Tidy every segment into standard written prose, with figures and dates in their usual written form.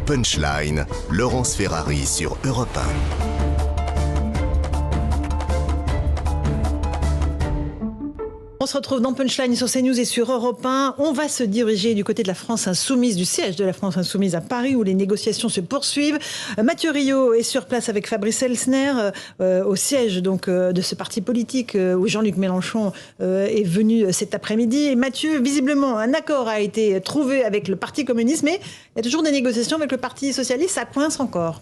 Punchline, Laurence Ferrari sur Europe 1. On se retrouve dans Punchline sur CNews et sur Europe 1. On va se diriger du côté de la France Insoumise, du siège de la France Insoumise à Paris, où les négociations se poursuivent. Mathieu Rio est sur place avec Fabrice Elsner, au siège donc, de ce parti politique où Jean-Luc Mélenchon est venu cet après-midi. Et Mathieu, visiblement, un accord a été trouvé avec le Parti communiste, mais il y a toujours des négociations avec le Parti socialiste, ça coince encore.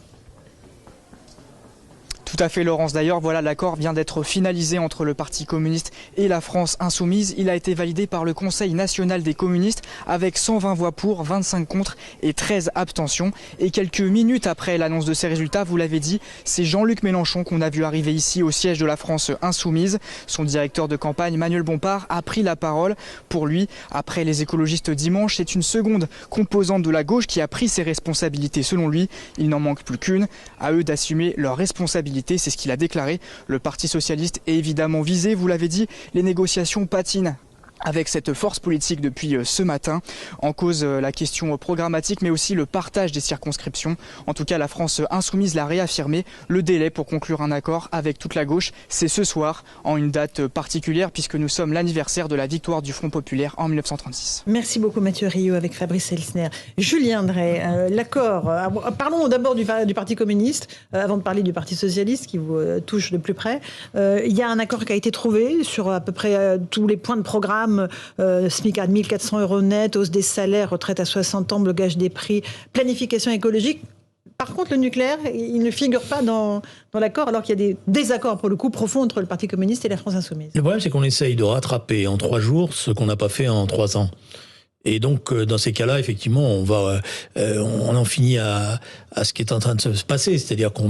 Tout à fait, Laurence. D'ailleurs, voilà, l'accord vient d'être finalisé entre le Parti communiste et la France insoumise. Il a été validé par le Conseil national des communistes avec 120 voix pour, 25 contre et 13 abstentions. Et quelques minutes après l'annonce de ces résultats, vous l'avez dit, c'est Jean-Luc Mélenchon qu'on a vu arriver ici au siège de la France insoumise. Son directeur de campagne, Manuel Bompard, a pris la parole. Pour lui, après les écologistes dimanche, c'est une seconde composante de la gauche qui a pris ses responsabilités. Selon lui, il n'en manque plus qu'une. À eux d'assumer leurs responsabilités. C'est ce qu'il a déclaré. Le Parti socialiste est évidemment visé, vous l'avez dit, les négociations patinent avec cette force politique depuis ce matin. En cause la question programmatique, mais aussi le partage des circonscriptions. En tout cas, la France insoumise l'a réaffirmé. Le délai pour conclure un accord avec toute la gauche, c'est ce soir, en une date particulière, puisque nous sommes l'anniversaire de la victoire du Front populaire en 1936. Merci beaucoup Mathieu Rio avec Fabrice Elsner. Julien Drey, l'accord. Parlons d'abord du Parti communiste, avant de parler du Parti socialiste qui vous touche de plus près. Il y a un accord qui a été trouvé sur à peu près tous les points de programme. SMIC à 1 400 € net, hausse des salaires, retraite à 60 ans, blocage des prix, planification écologique. Par contre, le nucléaire, il ne figure pas dans l'accord, alors qu'il y a des désaccords, pour le coup, profonds entre le Parti communiste et la France insoumise. Le problème, c'est qu'on essaye de rattraper en 3 jours ce qu'on n'a pas fait en 3 ans. Et donc, dans ces cas-là, effectivement, on en finit à ce qui est en train de se passer. C'est-à-dire qu'on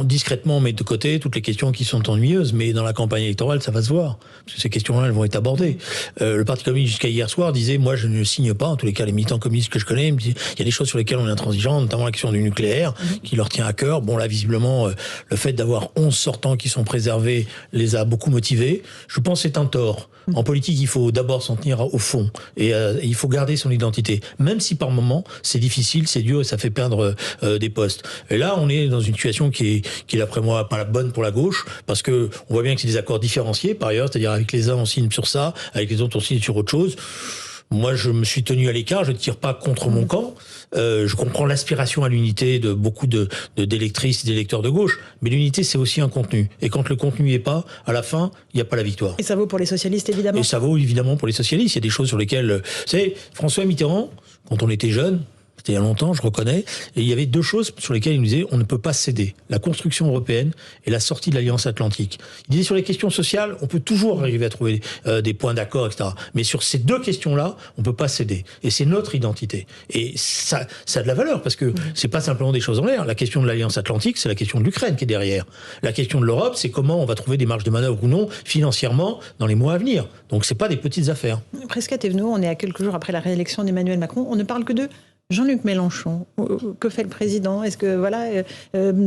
discrètement, on met de côté toutes les questions qui sont ennuyeuses. Mais dans la campagne électorale, ça va se voir. Parce que ces questions-là, elles vont être abordées. Le Parti communiste, jusqu'à hier soir, disait, moi, je ne signe pas. En tous les cas, les militants communistes que je connais me disent, il y a des choses sur lesquelles on est intransigeant, notamment la question du nucléaire, qui leur tient à cœur. Bon, là, visiblement, le fait d'avoir 11 sortants qui sont préservés les a beaucoup motivés. Je pense que c'est un tort. En politique, il faut d'abord s'en tenir au fond. Et il faut garder son identité. Même si par moments, c'est difficile, c'est dur et ça fait perdre des postes. Et là, on est dans une situation qui est d'après moi, pas la bonne pour la gauche, parce que on voit bien que c'est des accords différenciés, par ailleurs. C'est-à-dire, avec les uns, on signe sur ça, avec les autres, on signe sur autre chose. Moi, je me suis tenu à l'écart, je ne tire pas contre mon camp. Je comprends l'aspiration à l'unité de beaucoup d'électrices et d'électeurs de gauche, mais l'unité, c'est aussi un contenu. Et quand le contenu n'y est pas, à la fin, il n'y a pas la victoire. Et ça vaut pour les socialistes, évidemment. Et ça vaut évidemment pour les socialistes. Il y a des choses sur lesquelles... Vous savez, François Mitterrand, quand on était jeune... C'était il y a longtemps, je reconnais. Et il y avait 2 choses sur lesquelles il nous disait on ne peut pas céder. La construction européenne et la sortie de l'Alliance Atlantique. Il disait sur les questions sociales, on peut toujours arriver à trouver des points d'accord, etc. Mais sur ces 2 questions-là, on ne peut pas céder. Et c'est notre identité. Et ça a de la valeur parce que c'est pas simplement des choses en l'air. La question de l'Alliance Atlantique, c'est la question de l'Ukraine qui est derrière. La question de l'Europe, c'est comment on va trouver des marges de manœuvre ou non financièrement dans les mois à venir. Donc c'est pas des petites affaires. Presque Thévenot, on est à quelques jours après la réélection d'Emmanuel Macron. On ne parle que de Jean-Luc Mélenchon. Que fait le président ? Est-ce que,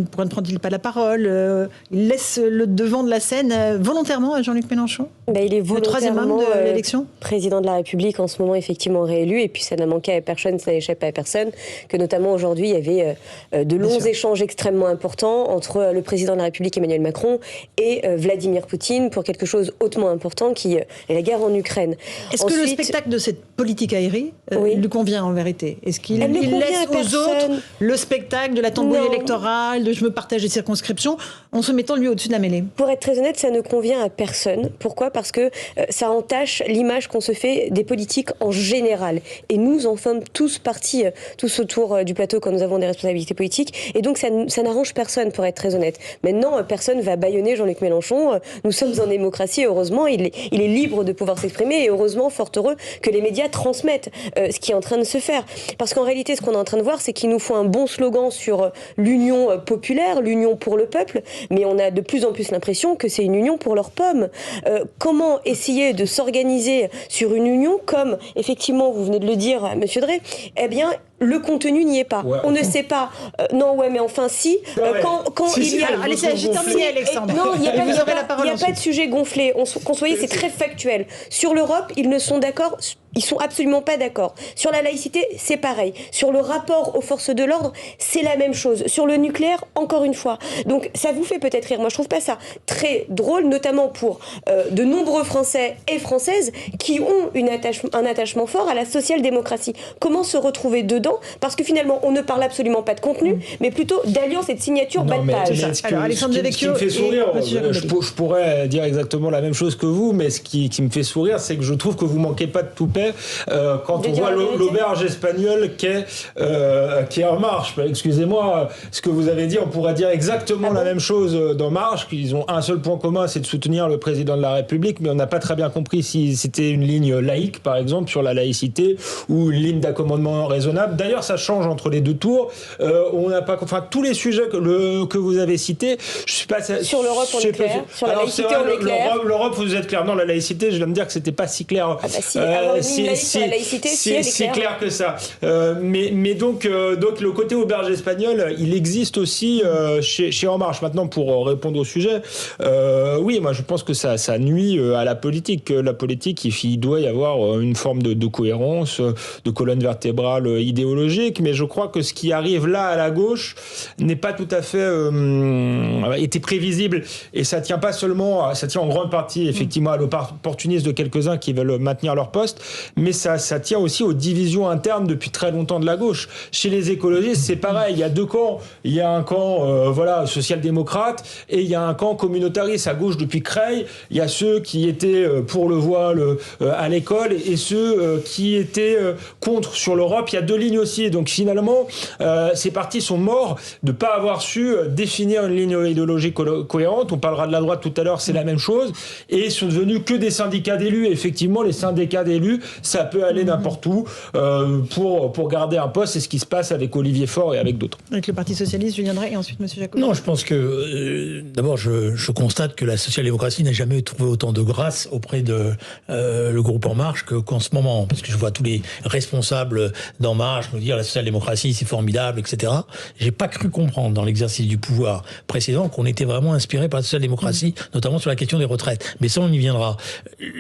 pourquoi ne prend-il pas la parole ? Il laisse le devant de la scène volontairement à Jean-Luc Mélenchon ? Il est le 3e homme de l'élection ? Président de la République en ce moment, effectivement réélu. Et puis ça n'a manqué à personne, ça n'échappe à personne, que notamment aujourd'hui, il y avait de longs échanges extrêmement importants entre le président de la République, Emmanuel Macron, et Vladimir Poutine pour quelque chose hautement important qui est la guerre en Ukraine. Est-ce que le spectacle de cette politique aérienne lui convient en vérité ? Est-ce qu'il laisse aux autres le spectacle de la tambouille électorale, de je me partage les circonscriptions, en se mettant lui au-dessus de la mêlée ? Pour être très honnête, ça ne convient à personne. Pourquoi ? Parce que ça entache l'image qu'on se fait des politiques en général. Et nous en sommes tous partis, tous autour du plateau quand nous avons des responsabilités politiques. Et donc ça n'arrange personne, pour être très honnête. Maintenant, personne va bâillonner Jean-Luc Mélenchon. Nous sommes en démocratie, heureusement. Il est libre de pouvoir s'exprimer. Et heureusement, fort heureux, que les médias transmettent ce qui est en train de se faire. Parce qu'en réalité, ce qu'on est en train de voir, c'est qu'il nous faut un bon slogan sur l'union populaire, l'union pour le peuple, mais on a de plus en plus l'impression que c'est une union pour leurs pommes. Comment essayer de s'organiser sur une union comme, effectivement, vous venez de le dire, Monsieur Drey, eh bien, le contenu n'y est pas. Ouais, on ne sait pas. Mais enfin, si. Quand il y a... Allez, j'ai terminé, Alexandre. Non, il n'y a pas de sujet gonflé. Qu'on soit, c'est très factuel. Sur l'Europe, ils ne sont d'accord ils sont absolument pas d'accord. Sur la laïcité, c'est pareil. Sur le rapport aux forces de l'ordre, c'est la même chose. Sur le nucléaire, encore une fois. Donc ça vous fait peut-être rire. Moi, je trouve pas ça très drôle, notamment pour de nombreux Français et Françaises qui ont un attachement fort à la social-démocratie. Comment se retrouver dedans? Parce que finalement, on ne parle absolument pas de contenu, mais plutôt d'alliance et de signature bas de page. Alors, Alexandre Devecchio, ce qui me fait sourire, je pourrais dire exactement la même chose que vous, mais ce qui me fait sourire, c'est que je trouve que vous manquez pas de toupet quand on voit l'auberge espagnole qui est En Marche. Excusez-moi, ce que vous avez dit, on pourrait dire exactement la même chose d'En Marche, qu'ils ont un seul point commun, c'est de soutenir le président de la République, mais on n'a pas très bien compris si c'était une ligne laïque, par exemple, sur la laïcité, ou une ligne d'accommodement raisonnable. D'ailleurs, ça change entre les deux tours. On n'a pas, enfin, tous les sujets que vous avez cités, je suis pas sur l'Europe, on est clair. Sur la laïcité, on est clair. L'Europe, vous êtes clair. Non, la laïcité, je viens de dire que c'était pas si clair. Si clair que ça. Mais donc le côté auberge espagnole, il existe aussi chez En Marche. Maintenant, pour répondre au sujet, oui, moi je pense que ça nuit à la politique. La politique, il doit y avoir une forme de cohérence, de colonne vertébrale idéologique, mais je crois que ce qui arrive là à la gauche n'est pas tout à fait été prévisible, et ça tient pas seulement, ça tient en grande partie effectivement à l'opportunisme de quelques-uns qui veulent maintenir leur poste, mais ça tient aussi aux divisions internes depuis très longtemps de la gauche. Chez les écologistes, c'est pareil, il y a deux camps. Il y a un camp social-démocrate et il y a un camp communautariste. À gauche, depuis Creil, il y a ceux qui étaient pour le voile à l'école et ceux qui étaient contre sur l'Europe. Il y a deux lignes aussi. Donc finalement, ces partis sont morts de ne pas avoir su définir une ligne idéologique cohérente. On parlera de la droite tout à l'heure, c'est la même chose. Et ils sont devenus que des syndicats d'élus. Et effectivement, les syndicats d'élus, ça peut aller n'importe où pour garder un poste. C'est ce qui se passe avec Olivier Faure et avec d'autres. Avec le Parti socialiste, Julien Drey, et ensuite M. Jacobelli. Non, je pense que d'abord, je constate que la social-démocratie n'a jamais trouvé autant de grâce auprès de le groupe En Marche qu'en ce moment, parce que je vois tous les responsables d'En Marche nous dire la social-démocratie c'est formidable, etc. J'ai pas cru comprendre dans l'exercice du pouvoir précédent qu'on était vraiment inspiré par la social-démocratie, notamment sur la question des retraites. Mais ça, on y viendra.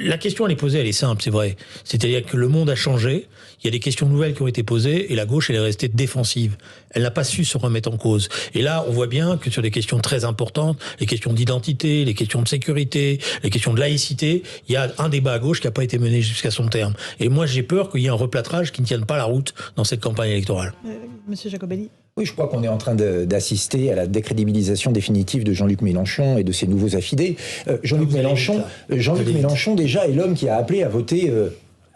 La question elle est posée, elle est simple, c'est vrai. C'est-à-dire que le monde a changé, il y a des questions nouvelles qui ont été posées et la gauche elle est restée défensive. Elle n'a pas su se remettre en cause. Et là, on voit bien que sur des questions très importantes, les questions d'identité, les questions de sécurité, les questions de laïcité, il y a un débat à gauche qui n'a pas été mené jusqu'à son terme. Et moi, j'ai peur qu'il y ait un replâtrage qui ne tienne pas la route dans cette campagne électorale. Monsieur Jacobelli. Oui, je crois qu'on est en train d'assister à la décrédibilisation définitive de Jean-Luc Mélenchon et de ses nouveaux affidés. Jean-Luc Mélenchon, déjà, est l'homme qui a appelé à voter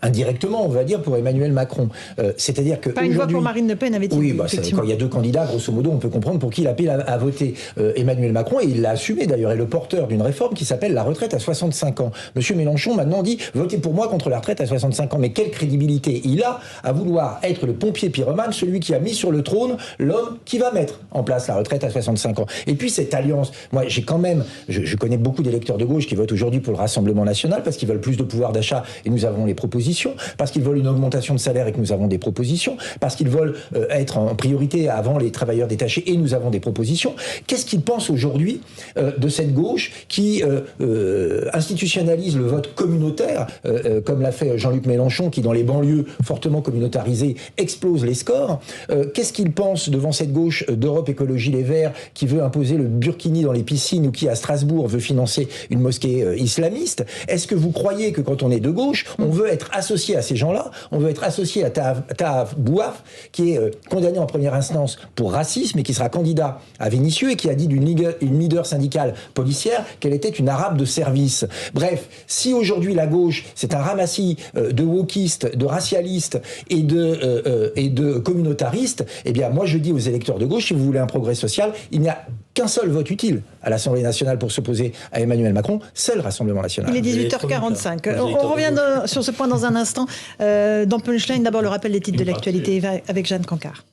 indirectement, on va dire, pour Emmanuel Macron. C'est-à-dire que pas une voix pour Marine Le Pen, avait-il dit. Oui, quand il y a deux candidats, grosso modo, on peut comprendre pour qui il appelle à voter Emmanuel Macron, et il l'a assumé d'ailleurs, est le porteur d'une réforme qui s'appelle la retraite à 65 ans. Monsieur Mélenchon maintenant dit « Votez pour moi contre la retraite à 65 ans ». Mais quelle crédibilité il a à vouloir être le pompier pyromane, celui qui a mis sur le trône l'homme qui va mettre en place la retraite à 65 ans. Et puis cette alliance, moi j'ai quand même, je connais beaucoup d'électeurs de gauche qui votent aujourd'hui pour le Rassemblement National parce qu'ils veulent plus de pouvoir d'achat et nous avons les propositions, parce qu'ils veulent une augmentation de salaire et que nous avons des propositions, parce qu'ils veulent être en priorité avant les travailleurs détachés et nous avons des propositions. Qu'est-ce qu'ils pensent aujourd'hui de cette gauche qui institutionnalise le vote communautaire, comme l'a fait Jean-Luc Mélenchon, qui dans les banlieues fortement communautarisées explose les scores? Qu'est-ce qu'ils pensent devant cette gauche d'Europe Écologie Les Verts qui veut imposer le burkini dans les piscines ou qui à Strasbourg veut financer une mosquée islamiste? Est-ce que vous croyez que quand on est de gauche, on veut être associé à ces gens-là? On veut être associé à Taaf Bouaf, qui est condamné en première instance pour racisme et qui sera candidat à Vénissieux et qui a dit d'une leader syndicale policière qu'elle était une arabe de service. Bref, si aujourd'hui la gauche, c'est un ramassis de wokistes, de racialistes et de communautaristes, eh bien moi je dis aux électeurs de gauche, si vous voulez un progrès social, il n'y a qu'un seul vote utile à l'Assemblée nationale pour s'opposer à Emmanuel Macron, c'est le Rassemblement national. Il est 18h45. On revient sur ce point dans un instant. Dans Punchline, d'abord le rappel des titres de l'actualité avec Jeanne Cancard.